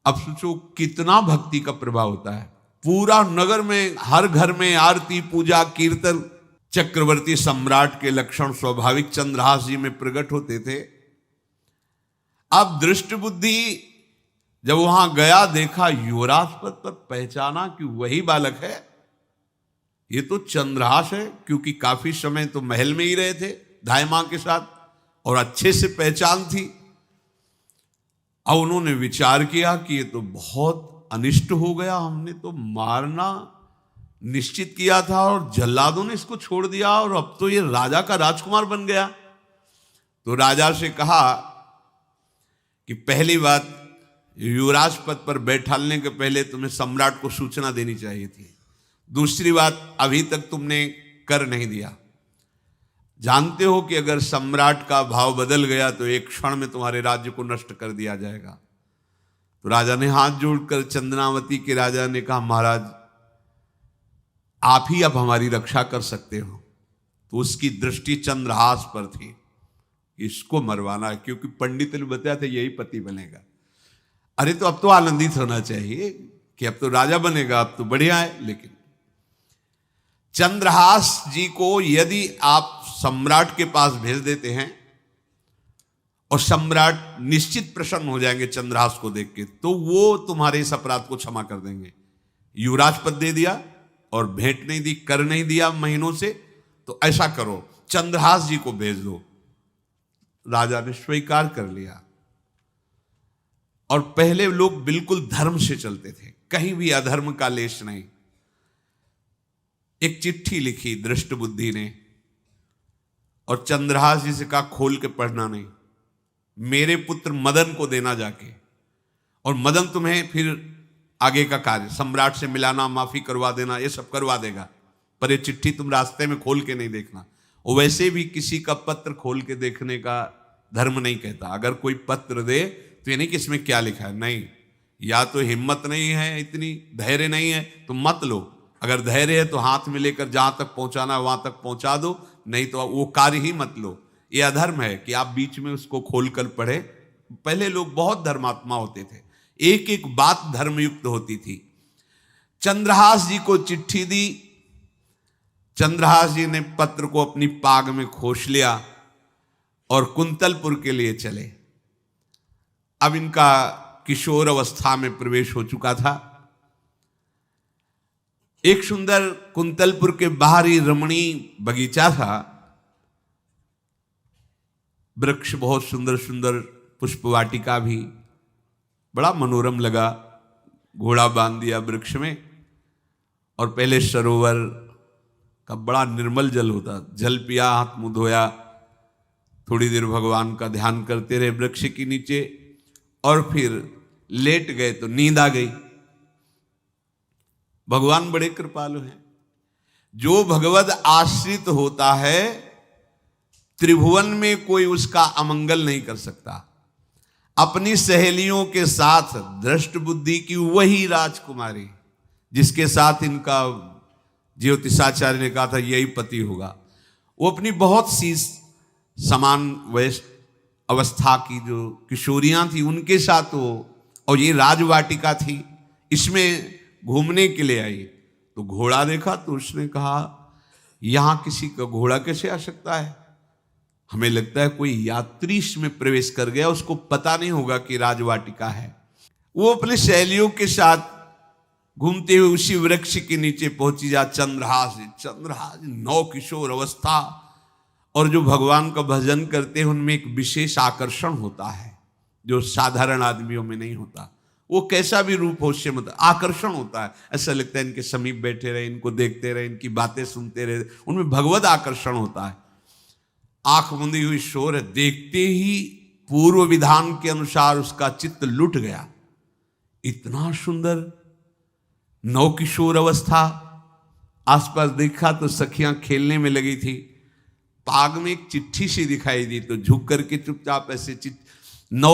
अब सोचो कितना भक्ति का प्रभाव होता है। पूरा नगर में, हर घर में आरती, पूजा, कीर्तन चक्रवर्ती सम्राट के लक्षण स्वाभाविक चंद्रहास जी में प्रकट होते थे। अब दृष्ट बुद्धि जब वहां गया, देखा युवराज पद पर, पहचाना कि वही बालक है, ये तो चंद्रहास है, क्योंकि काफी समय तो महल में ही रहे थे दाई मां के साथ और अच्छे से पहचान थी। अब उन्होंने विचार किया कि ये तो बहुत अनिष्ट हो गया, हमने तो मारना निश्चित किया था और जल्लादों ने इसको छोड़ दिया और अब तो ये राजा का राजकुमार बन गया। तो राजा से कहा कि पहली बात, युवराज पद पर बैठालने के पहले तुम्हें सम्राट को सूचना देनी चाहिए थी। दूसरी बात, अभी तक तुमने कर नहीं दिया। जानते हो कि अगर सम्राट का भाव बदल गया तो एक क्षण में तुम्हारे राज्य को नष्ट कर दिया जाएगा। तो राजा ने हाथ जोड़कर, चंद्रावती के राजा ने कहा, महाराज आप ही अब हमारी रक्षा कर सकते हो। तो उसकी दृष्टि चंद्रहास पर थी, इसको मरवाना है, क्योंकि पंडित ने बताया था यही पति बनेगा। अरे तो अब तो आनंदित होना चाहिए कि अब तो राजा बनेगा, अब तो बढ़िया है। लेकिन चंद्रहास जी को यदि आप सम्राट के पास भेज देते हैं और सम्राट निश्चित प्रसन्न हो जाएंगे चंद्रहास को देख के, तो वो तुम्हारे इस अपराध को क्षमा कर देंगे। युवराज पद दे दिया और भेंट नहीं दी, कर नहीं दिया महीनों से, तो ऐसा करो चंद्रहास जी को भेज दो। राजा ने स्वीकार कर लिया। और पहले लोग बिल्कुल धर्म से चलते थे, कहीं भी अधर्म का लेश नहीं। एक चिट्ठी लिखी दृष्ट बुद्धि ने और चंद्रहास जी से कहा खोल के पढ़ना नहीं, मेरे पुत्र मदन को देना जाके, और मदन तुम्हें फिर आगे का कार्य सम्राट से मिलाना, माफी करवा देना, ये सब करवा देगा, पर ये चिट्ठी तुम रास्ते में खोल के नहीं देखना। और वैसे भी किसी का पत्र खोल के देखने का धर्म नहीं कहता। अगर कोई पत्र दे तो ये नहीं कि इसमें क्या लिखा है, नहीं, या तो हिम्मत नहीं है, इतनी धैर्य नहीं है तो मत लो। अगर धैर्य है तो हाथ में लेकर जहां तक पहुंचाना है वहां तक पहुंचा दो, नहीं तो वो कार्य ही मत लो। ये अधर्म है कि आप बीच में उसको खोलकर पढ़े। पहले लोग बहुत धर्मात्मा होते थे, एक एक बात धर्मयुक्त होती थी। चंद्रहास जी को चिट्ठी दी, चंद्रहास जी ने पत्र को अपनी पाग में खोस लिया और कुंतलपुर के लिए चले। अब इनका किशोर अवस्था में प्रवेश हो चुका था। एक सुंदर कुंतलपुर के बाहरी रमणीय बगीचा था, वृक्ष बहुत सुंदर सुंदर, पुष्पवाटिका भी, बड़ा मनोरम लगा। घोड़ा बांध दिया वृक्ष में और पहले सरोवर का बड़ा निर्मल जल होता, जल पिया, हाथ मुंह धोया, थोड़ी देर भगवान का ध्यान करते रहे वृक्ष के नीचे और फिर लेट गए तो नींद आ गई। भगवान बड़े कृपालु हैं। जो भगवद आश्रित होता है त्रिभुवन में कोई उसका अमंगल नहीं कर सकता। अपनी सहेलियों के साथ दृष्ट बुद्धि की वही राजकुमारी जिसके साथ इनका ज्योतिषाचार्य ने कहा था यही पति होगा, वो अपनी बहुत सी समान वयस्क अवस्था की जो किशोरियां थी उनके साथ वो, और ये राजवाटिका थी, इसमें घूमने के लिए आई। तो घोड़ा देखा तो उसने कहा यहां किसी का घोड़ा कैसे आ सकता है, हमें लगता है कोई यात्री इसमें प्रवेश कर गया, उसको पता नहीं होगा कि राजवाटिका है। वो अपने सहेलियों के साथ घूमते हुए उसी वृक्ष के नीचे पहुंची। जा चंद्रहास नौ किशोर अवस्था, और जो भगवान का भजन करते हैं उनमें एक विशेष आकर्षण होता है जो साधारण आदमियों में नहीं होता। वो कैसा भी रूप हो उससे मतलब आकर्षण होता है, ऐसा लगता है इनके समीप बैठे रहे, इनको देखते रहे, इनकी बातें सुनते रहे, उनमें भगवत आकर्षण होता है। आंख मुंदी हुई शोर है, देखते ही पूर्व विधान के अनुसार उसका चित्त लुट गया। इतना सुंदर नौ किशोर अवस्था, आसपास देखा तो सखियां खेलने में लगी थी। पाग में एक चिट्ठी सी दिखाई दी तो झुक करके चुपचाप ऐसे नौ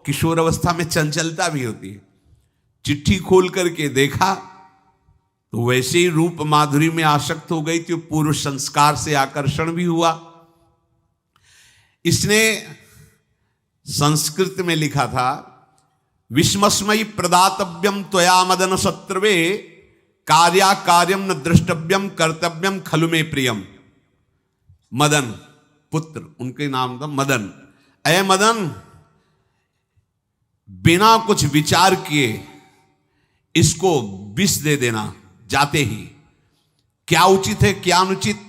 किशोर अवस्था में चंचलता भी होती है, चिट्ठी खोल करके देखा तो वैसे ही रूप माधुरी में आसक्त हो गई थी। पूर्व संस्कार से आकर्षण भी हुआ। इसने संस्कृत में लिखा था विस्मस्मयी प्रदातव्यम त्वया मदन शत्रुवे कार्या कार्यम न द्रष्टव्यम कर्तव्यम खलु में प्रियम। मदन पुत्र, उनके नाम था मदन। अय मदन, बिना कुछ विचार किए इसको विष दे देना जाते ही। क्या उचित है क्या अनुचित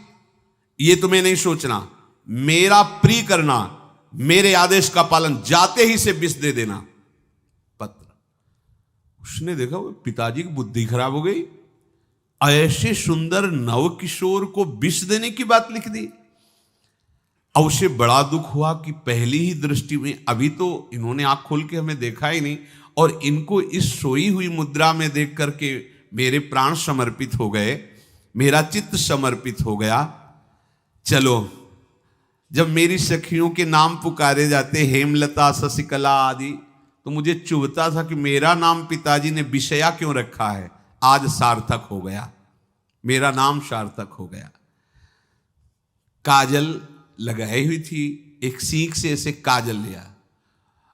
ये तुम्हें नहीं सोचना, मेरा प्रिय करना, मेरे आदेश का पालन, जाते ही से विष दे देना। पत्र, उसने देखा वो पिताजी की बुद्धि खराब हो गई, ऐसे सुंदर नव किशोर को विष देने की बात लिख दी। अब उसे बड़ा दुख हुआ कि पहली ही दृष्टि में, अभी तो इन्होंने आंख खोल के हमें देखा ही नहीं, और इनको इस सोई हुई मुद्रा में देख करके मेरे प्राण समर्पित हो गए, मेरा चित्त समर्पित हो गया। चलो, जब मेरी सखियों के नाम पुकारे जाते, हेमलता शशिकला आदि, तो मुझे चुभता था कि मेरा नाम पिताजी ने विषया क्यों रखा है। आज सार्थक हो गया, मेरा नाम सार्थक हो गया। काजल लगाई हुई थी, एक सीख से ऐसे काजल लिया,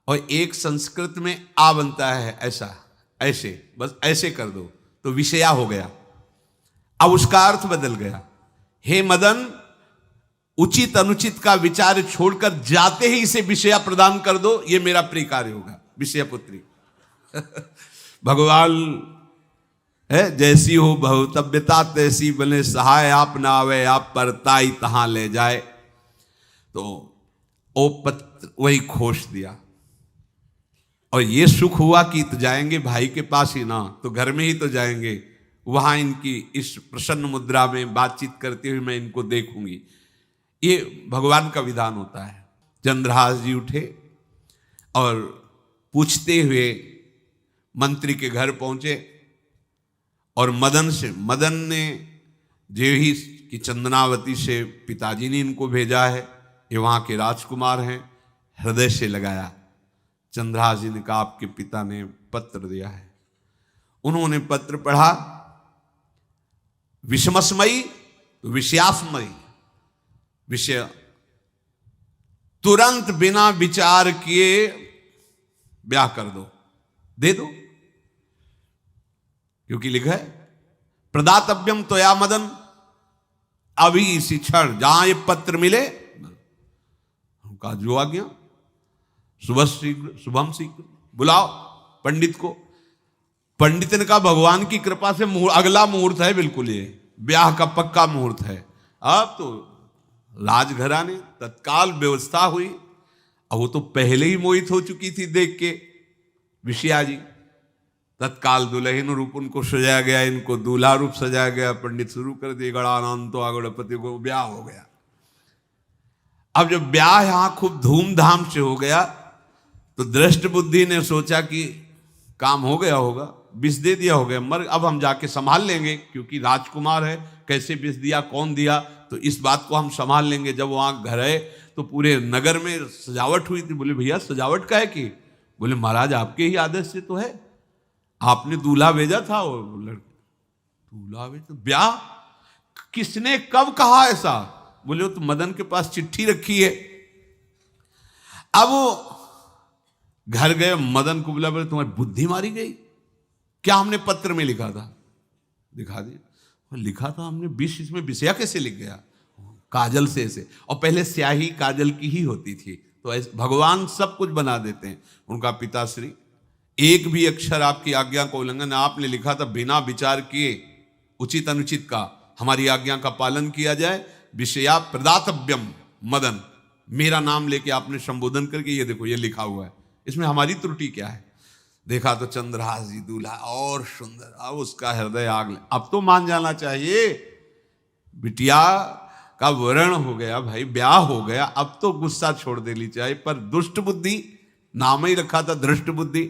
और एक संस्कृत में आ बनता है ऐसा, ऐसे, बस ऐसे कर दो तो विषया हो गया। अब उसका अर्थ बदल गया। हे मदन, उचित अनुचित का विचार छोड़कर जाते ही इसे विषया प्रदान कर दो, ये मेरा प्रिय कार्य होगा। विषया पुत्री भगवान है, जैसी हो भवतव्यता तैसी बने सहाय, आप ना आवे आप परताई तहां ले जाए। तो ओ पत्र वही खोस दिया, और ये सुख हुआ कि तो जाएंगे भाई के पास ही ना, तो घर में ही तो जाएंगे, वहां इनकी इस प्रसन्न मुद्रा में बातचीत करते हुए मैं इनको देखूंगी। ये भगवान का विधान होता है। चंद्रहास जी उठे और पूछते हुए मंत्री के घर पहुंचे, और मदन ने जो ही कि चंदनावती से पिताजी ने इनको भेजा है, ये वहां के राजकुमार हैं, हृदय से लगाया। चंद्रहास जी ने कहा आपके पिता ने पत्र दिया है। उन्होंने पत्र पढ़ा, विषमस्मयी तो विषयास्मयी, विषय तुरंत बिना विचार किए ब्याह कर दो, दे दो, क्योंकि लिखा है प्रदातव्यम त्वया मदन, अभी इसी क्षण जहां ये पत्र मिले, उनका जो आ गया, सुबह शीघ्र शुभम शीघ्र, बुलाओ पंडित को। पंडित ने कहा भगवान की कृपा से अगला मुहूर्त है, बिल्कुल ये ब्याह का पक्का मुहूर्त है। अब तो राजघराने तत्काल व्यवस्था हुई। अब वो तो पहले ही मोहित हो चुकी थी देख के विषया जी। तत्काल दुल्हन रूप उनको सजाया गया, इनको दूल्हा रूप सजाया गया, पंडित शुरू कर दिए, गणानंद तो गणपति को ब्याह हो गया। अब जब ब्याह यहां खूब धूमधाम से हो गया, तो दृष्ट बुद्धि ने सोचा कि काम हो गया होगा, विष दे दिया हो गया, मर अब हम जाके संभाल लेंगे, क्योंकि राजकुमार है, कैसे विष दिया कौन दिया, तो इस बात को हम संभाल लेंगे। जब वहां घर है तो पूरे नगर में सजावट हुई थी। बोले भैया सजावट का है कि? बोले महाराज आपके ही आदेश से तो है, आपने दूल्हा भेजा था। वो लड़का दूल्हा भेजा, ब्याह किसने कब कहा ऐसा? बोले वो तो मदन के पास चिट्ठी रखी है। अब वो घर गए, मदन को बोला, बोले तुम्हारी बुद्धि मारी गई, क्या हमने पत्र में लिखा था? दिखा दिया, लिखा था हमने विष, इसमें विषया कैसे लिख गया? काजल से ऐसे, और पहले स्याही काजल की ही होती थी, तो ऐसे भगवान सब कुछ बना देते हैं। उनका पिताश्री एक भी अक्षर आपकी आज्ञा का उल्लंघन, आपने लिखा था बिना विचार किए उचित अनुचित का हमारी आज्ञा का पालन किया जाए। विषया प्रदातव्यम मदन, मेरा नाम लेके आपने संबोधन करके ये देखो ये लिखा हुआ है, इसमें हमारी त्रुटि क्या है? देखा तो चंद्रहास जी दूल्हा और सुंदर, अब उसका हृदय आग ले। अब तो मान जाना चाहिए, बिटिया का वरण हो गया भाई, ब्याह हो गया, अब तो गुस्सा छोड़ देनी चाहिए। पर दुष्ट बुद्धि, नाम ही रखा था दृष्ट बुद्धि,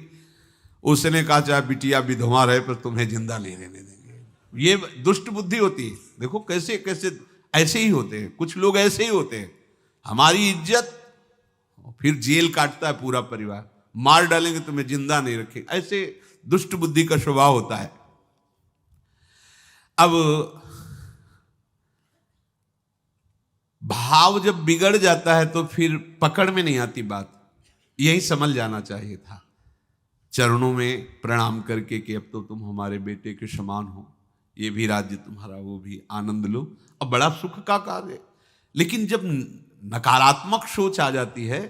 उसने कहा चाहे बिटिया विधवा रहे पर तुम्हें जिंदा नहीं रहने देंगे। ये दुष्ट बुद्धि होती है। देखो कैसे कैसे ऐसे ही होते हैं, कुछ लोग ऐसे ही होते हैं, हमारी इज्जत, फिर जेल काटता है पूरा परिवार, मार डालेंगे तुम्हें जिंदा नहीं रखेंगे, ऐसे दुष्ट बुद्धि का स्वभाव होता है। अब भाव जब बिगड़ जाता है तो फिर पकड़ में नहीं आती बात, यही समझ जाना चाहिए था। चरणों में प्रणाम करके कि अब तो तुम हमारे बेटे के समान हो, ये भी राज्य तुम्हारा, वो भी आनंद लो। अब बड़ा सुख का कार्य है। लेकिन जब नकारात्मक सोच आ जाती है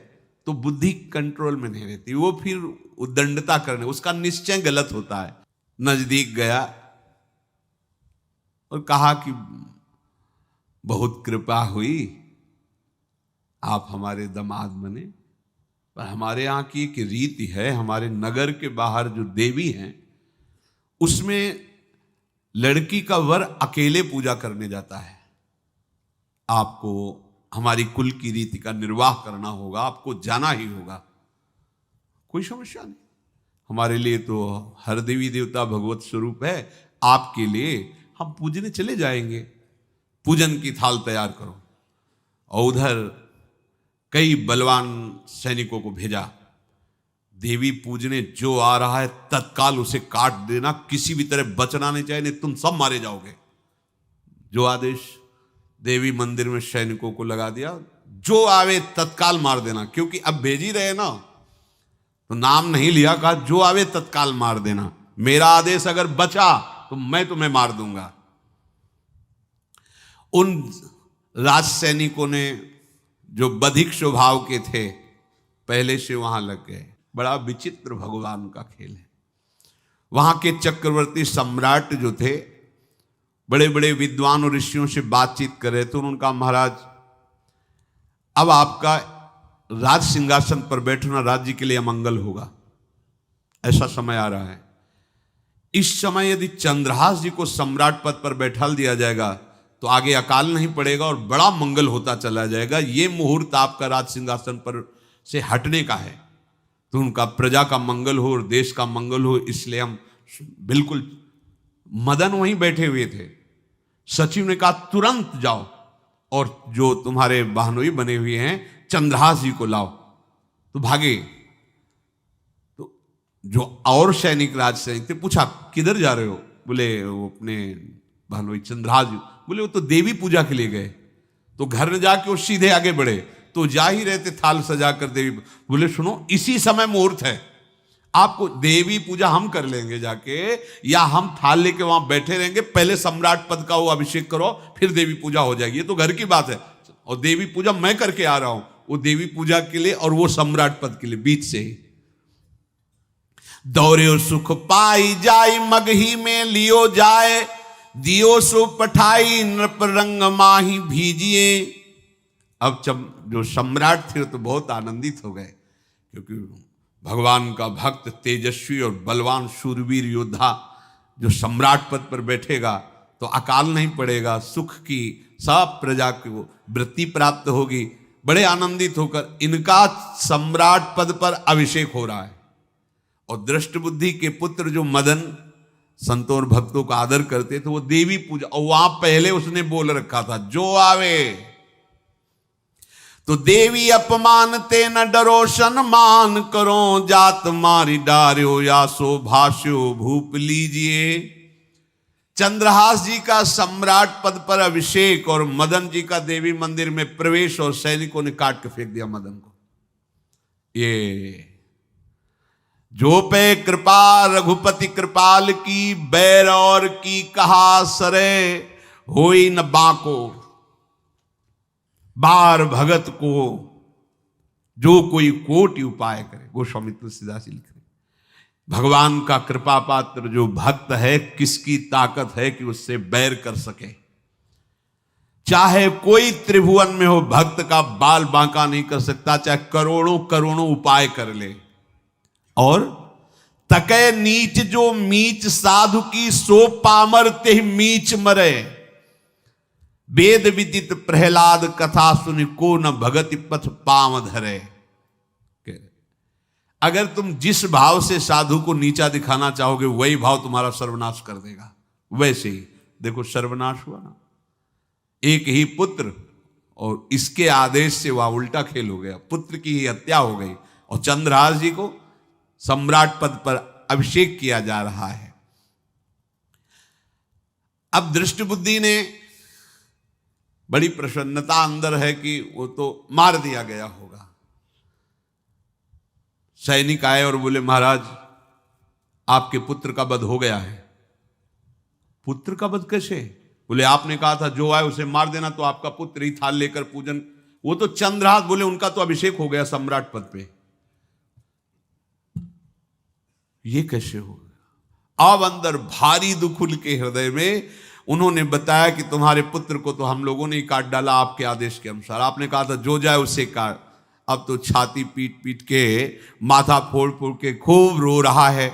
तो बुद्धि कंट्रोल में नहीं रहती, वो फिर उद्दंडता करने, उसका निश्चय गलत होता है। नजदीक गया और कहा कि बहुत कृपा हुई, आप हमारे दामाद बने, पर हमारे यहाँ की एक रीति है, हमारे नगर के बाहर जो देवी हैं उसमें लड़की का वर अकेले पूजा करने जाता है। आपको हमारी कुल की रीति का निर्वाह करना होगा, आपको जाना ही होगा। कोई समस्या नहीं, हमारे लिए तो हर देवी देवता भगवत स्वरूप है, आपके लिए हम पूजने चले जाएंगे, पूजन की थाल तैयार करो। और उधर कई बलवान सैनिकों को भेजा, देवी पूजने जो आ रहा है तत्काल उसे काट देना, किसी भी तरह बचना नहीं चाहिए, नहीं तुम सब मारे जाओगे। जो आदेश देवी मंदिर में सैनिकों को लगा दिया, जो आवे तत्काल मार देना, क्योंकि अब भेज ही रहे ना, तो नाम नहीं लिया, कहा जो आवे तत्काल मार देना, मेरा आदेश अगर बचा तो मैं तुम्हें मार दूंगा। उन राज सैनिकों ने जो बधिक स्वभाव के थे पहले से वहां लग गए। बड़ा विचित्र भगवान का खेल है। वहां के चक्रवर्ती सम्राट जो थे बड़े बड़े विद्वान और ऋषियों से बातचीत कर रहे थे। उनका महाराज अब आपका राज सिंहासन पर बैठना राज्य के लिए अमंगल होगा, ऐसा समय आ रहा है। इस समय यदि चंद्रहास जी को सम्राट पद पर बैठा दिया जाएगा तो आगे अकाल नहीं पड़ेगा और बड़ा मंगल होता चला जाएगा। ये मुहूर्त आपका राज सिंहासन पर से हटने का है, तो उनका प्रजा का मंगल हो और देश का मंगल हो, इसलिए हम बिल्कुल। मदन वहीं बैठे हुए थे। सचिव ने कहा तुरंत जाओ और जो तुम्हारे बहनोई बने हुए हैं चंद्रहास जी को लाओ। तो भागे। तो जो और सैनिक राज सैनिक थे पूछा किधर जा रहे हो? बोले वो अपने बहनोई चंद्रहास जी। बोले वो तो देवी पूजा के लिए गए। तो घर में जाके वो सीधे आगे बढ़े, तो जा ही रहे थे थाल सजाकर देवी। बोले सुनो इसी समय मुहूर्त है, आपको देवी पूजा हम कर लेंगे जाके, या हम थाल लेके वहां बैठे रहेंगे, पहले सम्राट पद का वो अभिषेक करो फिर देवी पूजा हो जाएगी। ये तो घर की बात है, और देवी पूजा मैं करके आ रहा हूं, वो देवी पूजा के लिए और वो सम्राट पद के लिए बीच से ही। दौरे सुख पाई जाय मगही में लियो जाए, दियो सो पठाई नृप रंग माही भीजिए। अब जो सम्राट थे तो बहुत आनंदित हो गए, क्योंकि भगवान का भक्त तेजस्वी और बलवान शूरवीर योद्धा जो सम्राट पद पर बैठेगा तो अकाल नहीं पड़ेगा, सुख की सब प्रजा को वृत्ति प्राप्त होगी। बड़े आनंदित होकर इनका सम्राट पद पर अभिषेक हो रहा है। और दृष्ट बुद्धि के पुत्र जो मदन संतों और भक्तों का आदर करते थे, वो देवी पूजा, और वहां पहले उसने बोल रखा था जो आवे तो देवी अपमान ते न डरो सम्मान करो, जात मारी डार्यो या सो भाष्यो भूप लीजिए। चंद्रहास जी का सम्राट पद पर अभिषेक और मदन जी का देवी मंदिर में प्रवेश, और सैनिकों ने काट के फेंक दिया मदन को। ये जो पे कृपा रघुपति कृपाल की, बैर और की कहा सरे होई न बाको। बार भगत को जो कोई कोटि उपाय करे, गोस्वामी तुलसीदास लिख रहे, भगवान का कृपा पात्र जो भक्त है, किसकी ताकत है कि उससे बैर कर सके। चाहे कोई त्रिभुवन में हो, भक्त का बाल बांका नहीं कर सकता, चाहे करोड़ों करोड़ों उपाय कर ले। और तके नीच जो मीच साधु की, सो पामर ते मीच मरे। वेद विदित प्रहलाद कथा सुनि, को न भगति पथ पाम धरे। अगर तुम जिस भाव से साधु को नीचा दिखाना चाहोगे वही भाव तुम्हारा सर्वनाश कर देगा। वैसे ही देखो सर्वनाश हुआ ना, एक ही पुत्र और इसके आदेश से वह उल्टा खेल हो गया, पुत्र की ही हत्या हो गई और चंद्रहास जी को सम्राट पद पर अभिषेक किया जा रहा है। अब दृष्ट बुद्धि ने बड़ी प्रसन्नता अंदर है कि वो तो मार दिया गया होगा। सैनिक आए और बोले महाराज आपके पुत्र का वध हो गया है। पुत्र का वध कैसे? बोले आपने कहा था जो आए उसे मार देना, तो आपका पुत्र ही थाल लेकर पूजन, वो तो चंद्रहास, बोले उनका तो अभिषेक हो गया सम्राट पद पे, ये कैसे हो गया? अब अंदर भारी दुख उनके हृदय में, उन्होंने बताया कि तुम्हारे पुत्र को तो हम लोगों ने ही काट डाला आपके आदेश के अनुसार, आपने कहा था जो जाए उसे काट। अब तो छाती पीट पीट के, माथा फोड़ फोड़ के खूब रो रहा है।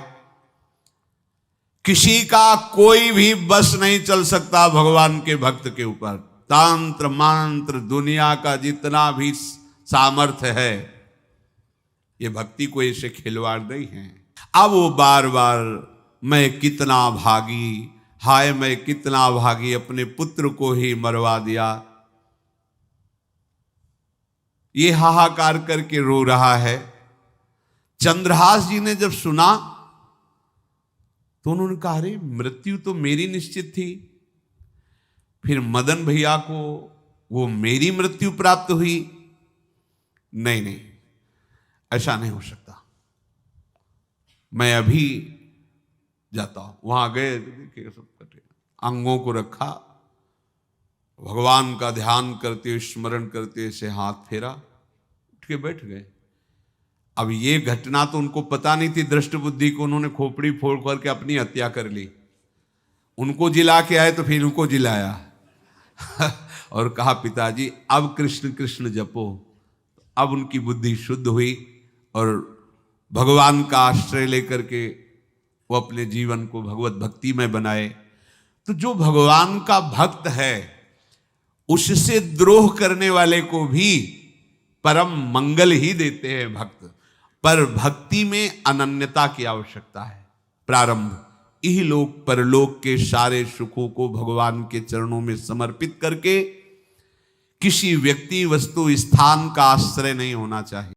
किसी का कोई भी बस नहीं चल सकता भगवान के भक्त के ऊपर। तंत्र मंत्र दुनिया का जितना भी सामर्थ्य है, ये भक्ति को ऐसे खिलवाड़ नहीं है। अब वो बार बार मैं कितना भागी, हाय मैं कितना भागी, अपने पुत्र को ही मरवा दिया, ये हाहाकार करके रो रहा है। चंद्रहास जी ने जब सुना तो उन्होंने कहा अरे मृत्यु तो मेरी निश्चित थी, फिर मदन भैया को वो मेरी मृत्यु प्राप्त हुई? नहीं नहीं, ऐसा नहीं हो सकता, मैं अभी जाता हूं। वहां गए, देखिए सब कटे, अंगों को रखा, भगवान का ध्यान करते हुए स्मरण करते हुए से हाथ फेरा, उठ के बैठ गए। अब ये घटना तो उनको पता नहीं थी, दृष्ट बुद्धि को उन्होंने खोपड़ी फोड़ करके अपनी हत्या कर ली। उनको जिला के आए तो फिर उनको जिलाया और कहा पिताजी अब कृष्ण कृष्ण जपो। अब उनकी बुद्धि शुद्ध हुई और भगवान का आश्रय लेकर के वो अपने जीवन को भगवत भक्ति में बनाए। तो जो भगवान का भक्त है उससे द्रोह करने वाले को भी परम मंगल ही देते हैं भक्त, पर भक्ति में अनन्यता की आवश्यकता है। प्रारंभ इहलोक परलोक के सारे सुखों को भगवान के चरणों में समर्पित करके किसी व्यक्ति वस्तु स्थान का आश्रय नहीं होना चाहिए।